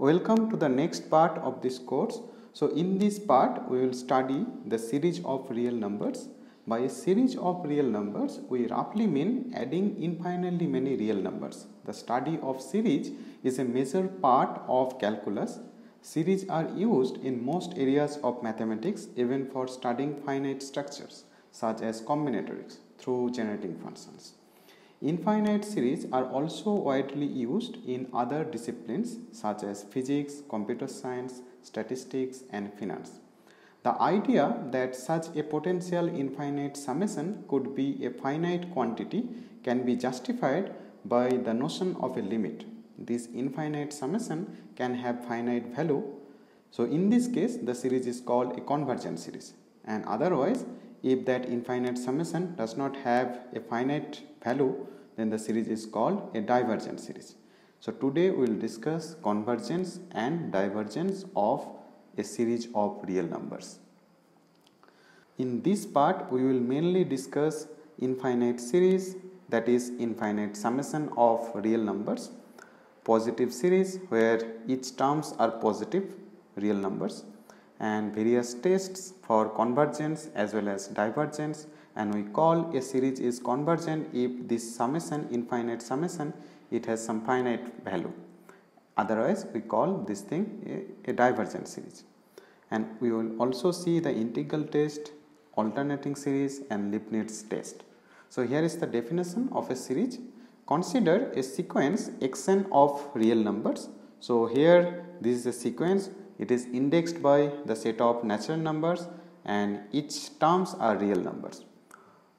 Welcome to the next part of this course. So in this part we will study the series of real numbers. By a series of real numbers we roughly mean adding infinitely many real numbers. The study of series is a major part of calculus. Series are used in most areas of mathematics, even for studying finite structures such as combinatorics through generating functions. Infinite series are also widely used in other disciplines such as physics, computer science, statistics, and finance. The idea that such a potential infinite summation could be a finite quantity can be justified by the notion of a limit. This infinite summation can have finite value. So in this case, the series is called a convergent series, and otherwise, if that infinite summation does not have a finite value, then the series is called a divergent series. So today we will discuss convergence and divergence of a series of real numbers. In this part we will mainly discuss infinite series, that is infinite summation of real numbers, positive series where each terms are positive real numbers, and various tests for convergence as well as divergence. And we call a series is convergent if this summation, infinite summation, it has some finite value. Otherwise we call this thing a divergent series. And we will also see the integral test, alternating series, and Leibniz test. So here is the definition of a series. Consider a sequence xn of real numbers. So here this is a sequence, it is indexed by the set of natural numbers and each terms are real numbers.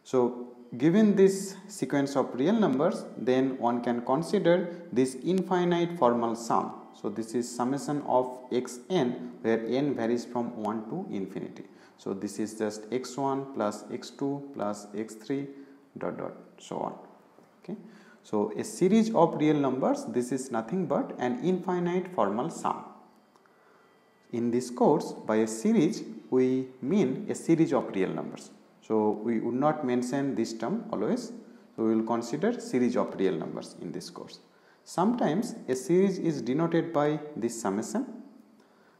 So given this sequence of real numbers, then one can consider this infinite formal sum. So this is summation of xn where n varies from 1 to infinity. So this is just x1 plus x2 plus x3 ... so on. Okay. So a series of real numbers, this is nothing but an infinite formal sum. In this course, by a series we mean a series of real numbers. So we would not mention this term always. So we will consider series of real numbers in this course. Sometimes a series is denoted by this summation.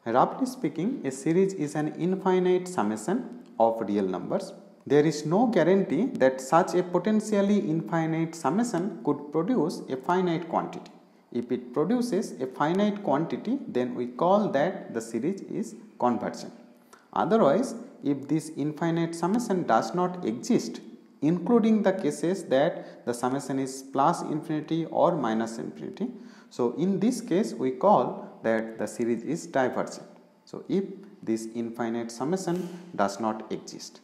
Roughly speaking, a series is an infinite summation of real numbers. There is no guarantee that such a potentially infinite summation could produce a finite quantity. If it produces a finite quantity, then we call that the series is convergent. Otherwise, if this infinite summation does not exist, including the cases that the summation is plus infinity or minus infinity, so in this case we call that the series is divergent. So if this infinite summation does not exist.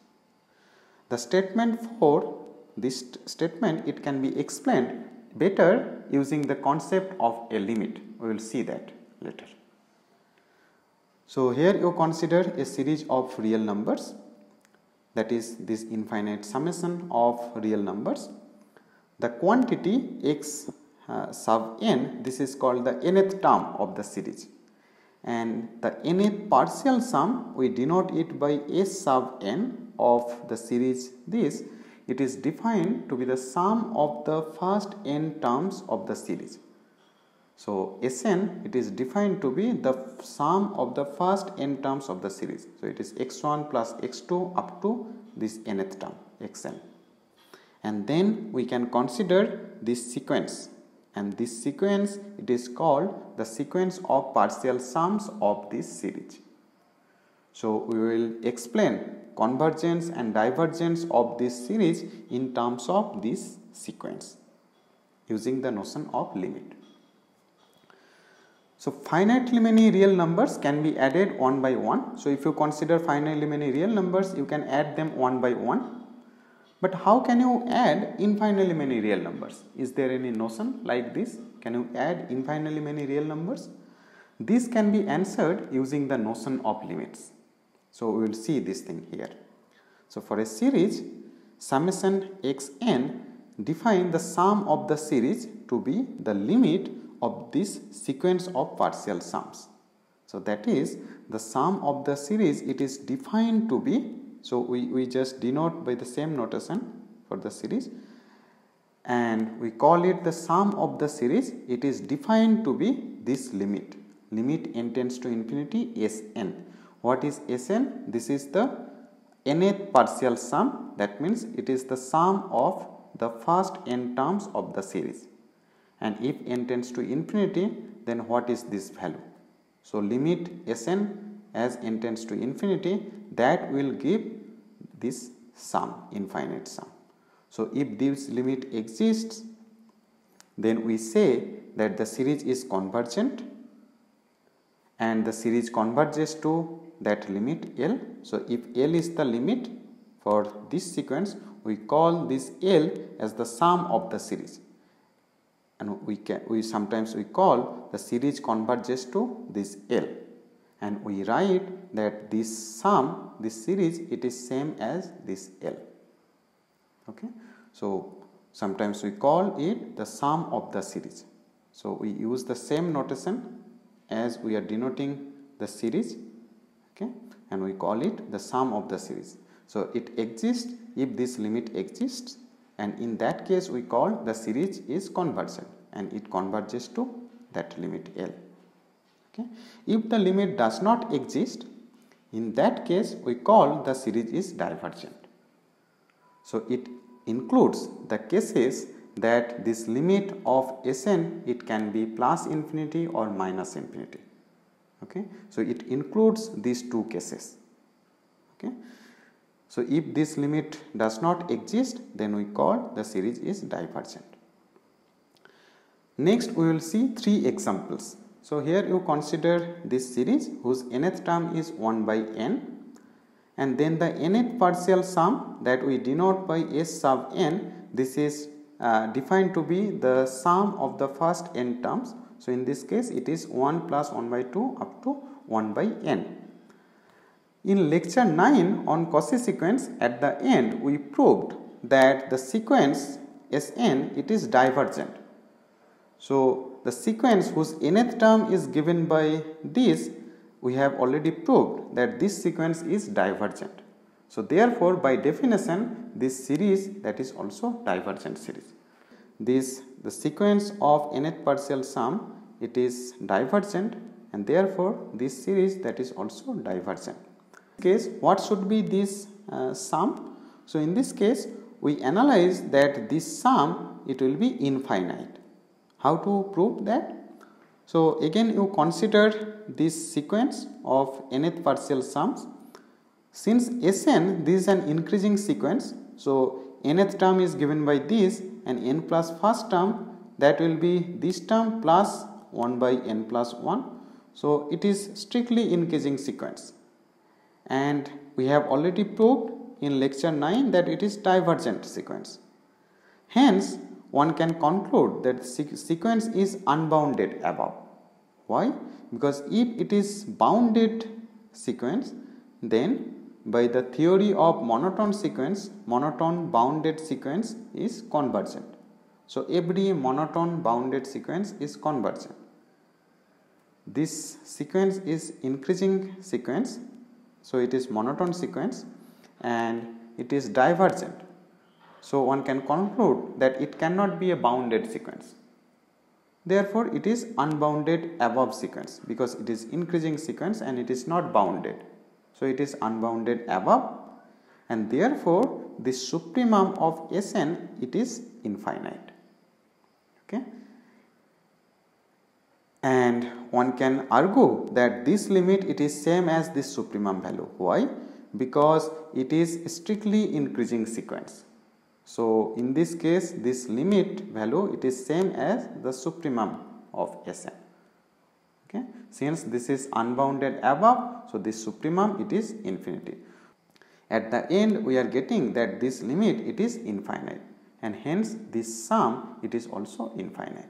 The statement for this statement, it can be explained better using the concept of a limit. We will see that later. So here you consider a series of real numbers, that is this infinite summation of real numbers. The quantity x sub n, this is called the nth term of the series, and the nth partial sum we denote it by s sub n of the series. This, it is defined to be the sum of the first n terms of the series. So Sn, it is defined to be the sum of the first n terms of the series. So it is x1 plus x2 up to this nth term xn. And then we can consider this sequence, and this sequence, it is called the sequence of partial sums of this series. So we will explain convergence and divergence of this series in terms of this sequence using the notion of limit. So finitely many real numbers can be added one by one. So if you consider finitely many real numbers, you can add them one by one. But how can you add infinitely many real numbers? Is there any notion like this? Can you add infinitely many real numbers? This can be answered using the notion of limits. So we will see this thing here. So for a series, summation xn define the sum of the series to be the limit of this sequence of partial sums. So that is the sum of the series, it is defined to be, so we just denote by the same notation for the series, and we call it the sum of the series. It is defined to be this limit. limit n tends to infinity Sn. What is Sn? This is the nth partial sum. That means it is the sum of the first n terms of the series. And if n tends to infinity, then what is this value? So limit Sn as n tends to infinity, that will give this sum, infinite sum. So if this limit exists, then we say that the series is convergent and the series converges to that limit L. So if L is the limit for this sequence, we call this L as the sum of the series, and we sometimes call the series converges to this L, and we write that this sum, this series, it is same as this L. Okay, so sometimes we call it the sum of the series. So we use the same notation as we are denoting the series, okay, and we call it the sum of the series. So it exists if this limit exists, and in that case we call the series is convergent and it converges to that limit L. Okay. If the limit does not exist, in that case we call the series is divergent. So it includes the cases that this limit of Sn, it can be plus infinity or minus infinity. Okay. So it includes these two cases. Okay. So if this limit does not exist, then we call the series is divergent. Next we will see three examples. So here you consider this series whose nth term is 1 by n, and then the nth partial sum that we denote by S sub n, this is defined to be the sum of the first n terms. So in this case it is 1 plus 1 by 2 up to 1 by n. In lecture 9 on Cauchy sequence, at the end we proved that the sequence Sn, it is divergent. So the sequence whose nth term is given by this, we have already proved that this sequence is divergent. So therefore by definition this series, that is also divergent series. The sequence of nth partial sum, it is divergent, and therefore this series, that is also divergent. In this case, what should be this sum? So in this case we analyze that this sum, it will be infinite. How to prove that? So again you consider this sequence of nth partial sums. Since Sn, this is an increasing sequence, so nth term is given by this, and n plus first term, that will be this term plus 1 by n plus 1. So it is strictly increasing sequence, and we have already proved in lecture 9 that it is divergent sequence. Hence one can conclude that the sequence is unbounded above. Why? Because if it is bounded sequence, then by the theory of monotone sequence, monotone bounded sequence is convergent. So every monotone bounded sequence is convergent. This sequence is increasing sequence, so it is monotone sequence, and it is divergent. So one can conclude that it cannot be a bounded sequence. Therefore it is unbounded above sequence, because it is increasing sequence and it is not bounded. So it is unbounded above, and therefore the supremum of Sn, it is infinite. Okay. And one can argue that this limit, it is same as this supremum value. Why? Because it is strictly increasing sequence. So in this case this limit value, it is same as the supremum of Sn. Okay. Since this is unbounded above, so this supremum, it is infinity. At the end we are getting that this limit, it is infinite, and hence this sum, it is also infinite.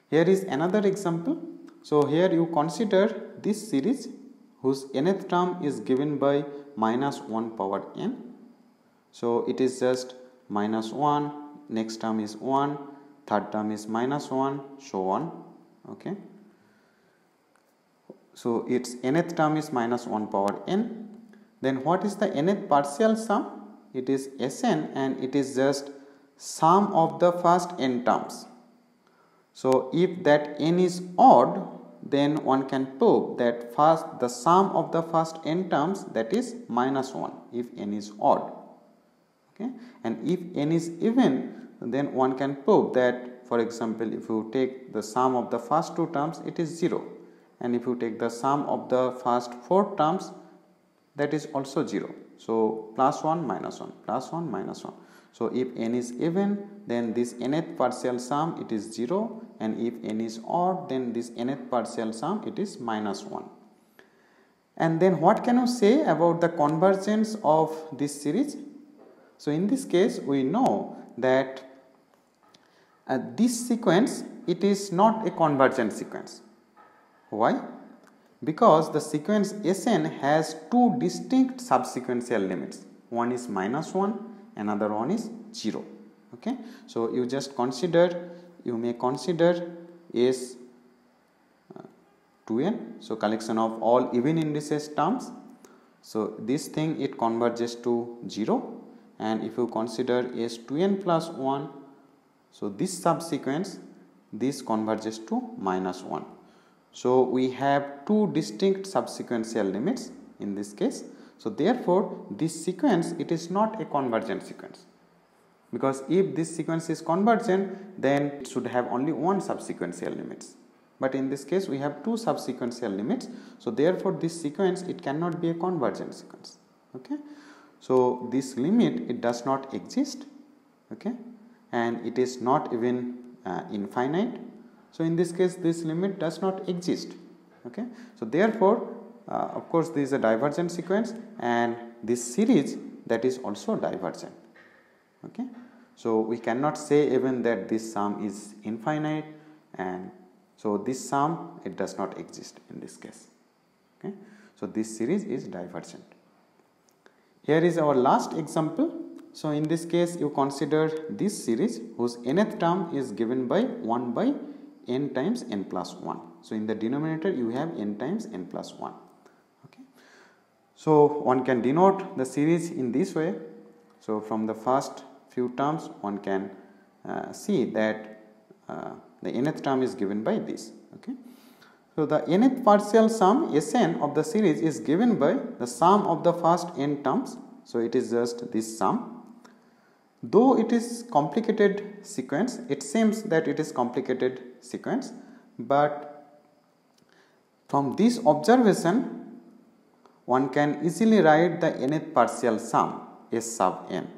Here is another example. So here you consider this series whose nth term is given by minus 1 power n. So it is just minus 1, next term is 1, third term is minus 1, so on. Okay. So its nth term is minus 1 power n. Then what is the nth partial sum? It is Sn, and it is just sum of the first n terms. So if that n is odd, then one can prove that first the sum of the first n terms, that is minus 1 if n is odd. Okay? And if n is even, then one can prove that, for example, if you take the sum of the first two terms, it is 0, and if you take the sum of the first four terms, that is also 0. So plus 1 minus 1 plus 1 minus 1. So if n is even, then this nth partial sum it is 0, and if n is odd, then this nth partial sum it is minus 1. And then what can you say about the convergence of this series? So in this case we know that this sequence, it is not a convergent sequence. Why? Because the sequence Sn has two distinct subsequential limits. One is minus 1, another one is 0. Okay? So you just consider, you may consider S 2n, so collection of all even indices terms. So this thing it converges to 0, and if you consider S 2n plus 1, so this subsequence, this converges to minus 1. So we have two distinct subsequential limits in this case. So therefore this sequence, it is not a convergent sequence, because if this sequence is convergent, then it should have only one subsequential limits. But in this case we have two subsequential limits, so therefore this sequence it cannot be a convergent sequence. Okay? So this limit it does not exist. Okay? And it is not even infinite. So in this case this limit does not exist. Okay? So therefore of course this is a divergent sequence, and this series that is also divergent. Okay? So we cannot say even that this sum is infinite, and so this sum it does not exist in this case. Okay? So this series is divergent. Here is our last example. So in this case you consider this series whose nth term is given by 1 by n times n plus 1. So in the denominator you have n times n plus 1. Okay. So one can denote the series in this way. So from the first few terms one can see that the nth term is given by this. Okay. So the nth partial sum Sn of the series is given by the sum of the first n terms. So it is just this sum. Though it is complicated sequence, it seems that it is complicated sequence, but from this observation one can easily write the nth partial sum S sub n.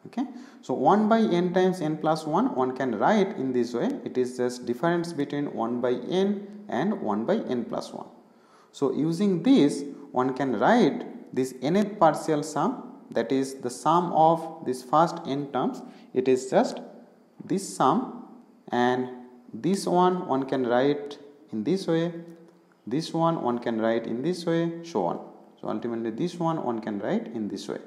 Okay? So 1 by n times n plus 1 one can write in this way. It is just difference between 1 by n and 1 by n plus 1. So using this one can write this nth partial sum, that is the sum of this first n terms. It is just this sum, and this one can write in this way, this one can write in this way, so on. So ultimately this one can write in this way.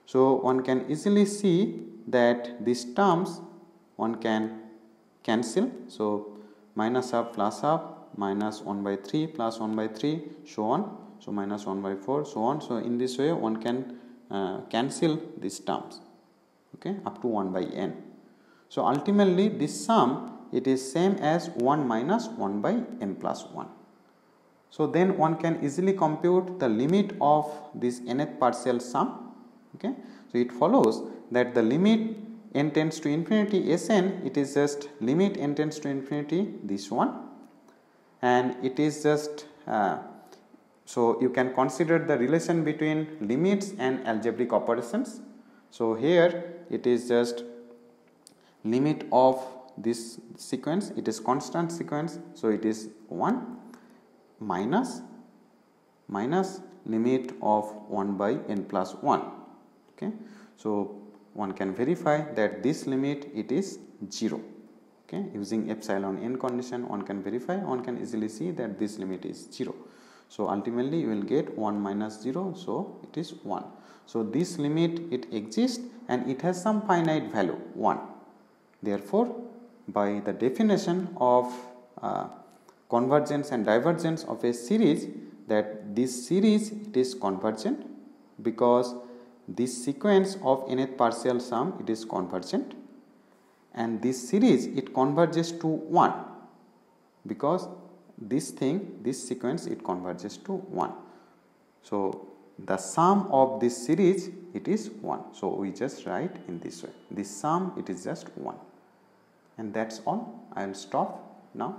So one can easily see that these terms one can cancel. So minus half plus half, minus 1 by 3 plus 1 by 3, so on. So minus 1 by 4, so on. So in this way one can cancel these terms, okay, up to 1 by n. So ultimately this sum it is same as 1 minus 1 by n plus 1. So then one can easily compute the limit of this nth partial sum. Okay? So it follows that the limit n tends to infinity Sn, it is just limit n tends to infinity this one, and it is just so you can consider the relation between limits and algebraic operations. So here it is just limit of this sequence, it is constant sequence, so it is 1 minus limit of 1 by n plus 1. Okay. So one can verify that this limit it is 0. Okay. Using epsilon n condition one can verify, one can easily see that this limit is 0. So ultimately you will get 1 minus 0, so it is 1. So this limit it exists and it has some finite value 1. Therefore by the definition of convergence and divergence of a series, that this series it is convergent because this sequence of nth partial sum it is convergent, and this series it converges to 1 because this thing, this sequence, it converges to 1. So the sum of this series, it is 1. So we just write in this way. This sum, it is just 1. And that's all. I will stop now.